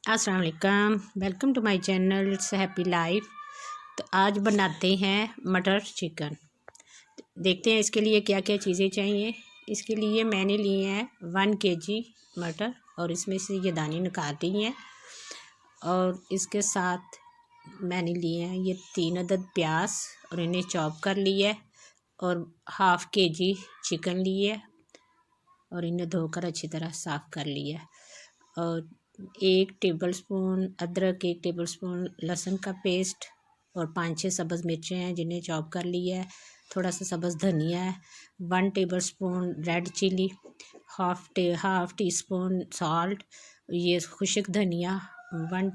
अस्सलाम वालेकुम, welcome to my channel happy life. तो आज बनाते हैं मटर चिकन। देखते हैं इसके लिए क्या क्या चीज़ें चाहिए। इसके लिए मैंने लिए हैं 1 kg मटर और इसमें से ये दाने निकाल दी हैं। और इसके साथ मैंने लिए हैं ये 3 अदद प्याज और इन्हें चॉप कर लिया है। और ½ kg चिकन लिए और इन्हें धोकर अच्छी तरह साफ़ कर लिया। और 1 टेबलस्पून अदरक, 1 टेबलस्पून लहसुन का पेस्ट और 5-6 सब्ज़ मिर्चें हैं जिन्हें चॉप कर लिया है। थोड़ा सा सब्ज़ धनिया है, 1 tablespoon red chili, half teaspoon salt, ये खुश्क धनिया 1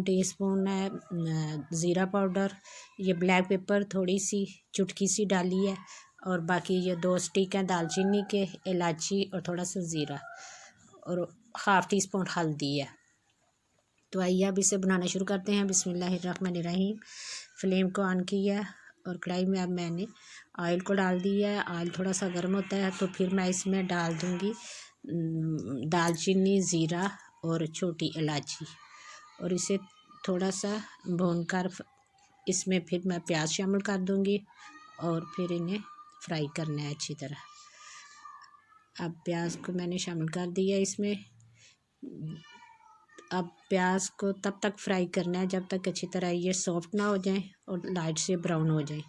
टीस्पून है ज़ीरा पाउडर, ये ब्लैक पेपर थोड़ी सी चुटकी सी डाली है। और बाकी ये 2 स्टिक हैं दालचीनी के, इलायची और थोड़ा सा ज़ीरा और ½ टीस्पून हल्दी है। तो आइए अब इसे बनाना शुरू करते हैं। बिस्मिल्लाहिर्रहमानिर्रहीम। फ्लेम को ऑन किया और कढ़ाई में अब मैंने ऑयल को डाल दिया है। ऑयल थोड़ा सा गर्म होता है तो फिर मैं इसमें डाल दूँगी दालचीनी, ज़ीरा और छोटी इलायची। और इसे थोड़ा सा भूनकर इसमें फिर मैं प्याज शामिल कर दूँगी और फिर इन्हें फ्राई करना है अच्छी तरह। अब प्याज को मैंने शामिल कर दिया इसमें। अब प्याज को तब तक फ्राई करना है जब तक अच्छी तरह ये सॉफ्ट ना हो जाए और लाइट से ब्राउन हो जाए।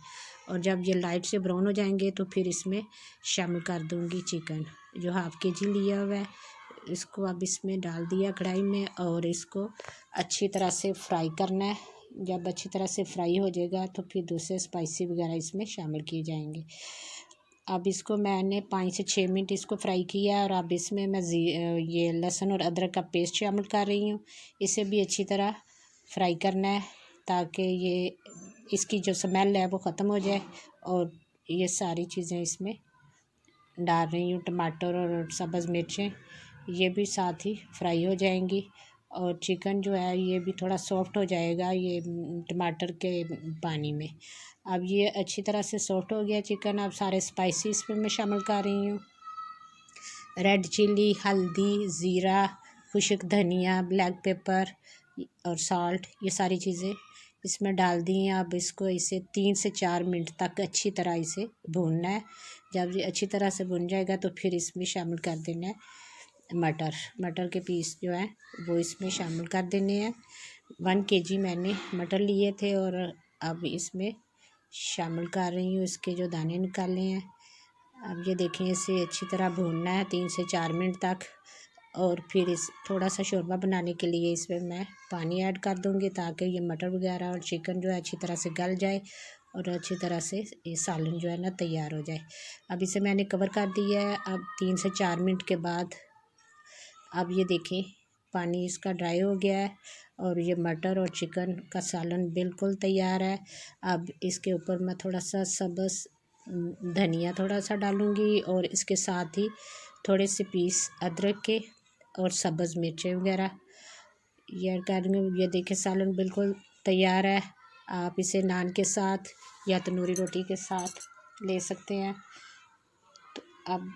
और जब ये लाइट से ब्राउन हो जाएंगे तो फिर इसमें शामिल कर दूंगी चिकन जो ½ kg लिया हुआ है। इसको अब इसमें डाल दिया कढ़ाई में और इसको अच्छी तरह से फ्राई करना है। जब अच्छी तरह से फ्राई हो जाएगा तो फिर दूसरे स्पाइसी वगैरह इसमें शामिल किए जाएंगे। अब इसको मैंने 5 से 6 मिनट इसको फ्राई किया और अब इसमें मैं ये लहसुन और अदरक का पेस्ट शामिल कर रही हूँ। इसे भी अच्छी तरह फ्राई करना है ताकि ये इसकी जो स्मेल है वो ख़त्म हो जाए। और ये सारी चीज़ें इसमें डाल रही हूँ, टमाटर और सब्ज़ मिर्चें ये भी साथ ही फ्राई हो जाएंगी। और चिकन जो है ये भी थोड़ा सॉफ्ट हो जाएगा ये टमाटर के पानी में। अब ये अच्छी तरह से सॉफ्ट हो गया चिकन। अब सारे स्पाइसी इसमें मैं शामिल कर रही हूँ। रेड चिली, हल्दी, ज़ीरा, खुश्क धनिया, ब्लैक पेपर और सॉल्ट, ये सारी चीज़ें इसमें डाल दी हैं। अब इसको इसे 3 से 4 मिनट तक अच्छी तरह इसे भूनना है। जब ये अच्छी तरह से भुन जाएगा तो फिर इसमें शामिल कर देना है मटर के पीस जो है वो इसमें शामिल कर देने हैं। 1 kg मैंने मटर लिए थे और अब इसमें शामिल कर रही हूँ इसके जो दाने निकाले हैं। अब ये देखें इसे अच्छी तरह भूनना है 3 से 4 मिनट तक। और फिर इस थोड़ा सा शोरबा बनाने के लिए इसमें मैं पानी ऐड कर दूँगी ताकि ये मटर वगैरह और चिकन जो है अच्छी तरह से गल जाए और अच्छी तरह से ये सालन जो है ना तैयार हो जाए। अब इसे मैंने कवर कर दिया है। अब 3 से 4 मिनट के बाद अब ये देखें पानी इसका ड्राई हो गया है और ये मटर और चिकन का सालन बिल्कुल तैयार है। अब इसके ऊपर मैं थोड़ा सा सब्ज़ धनिया थोड़ा सा डालूँगी और इसके साथ ही थोड़े से पीस अदरक के और सब्ज़ मिर्चें वगैरह ये ऐड कर दूँगी। ये देखें सालन बिल्कुल तैयार है। आप इसे नान के साथ या तंदूरी रोटी के साथ ले सकते हैं। तो अब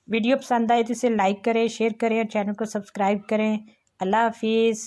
वीडियो पसंद आए तो इसे लाइक करें, शेयर करें और चैनल को सब्सक्राइब करें। अल्लाह हाफिज़।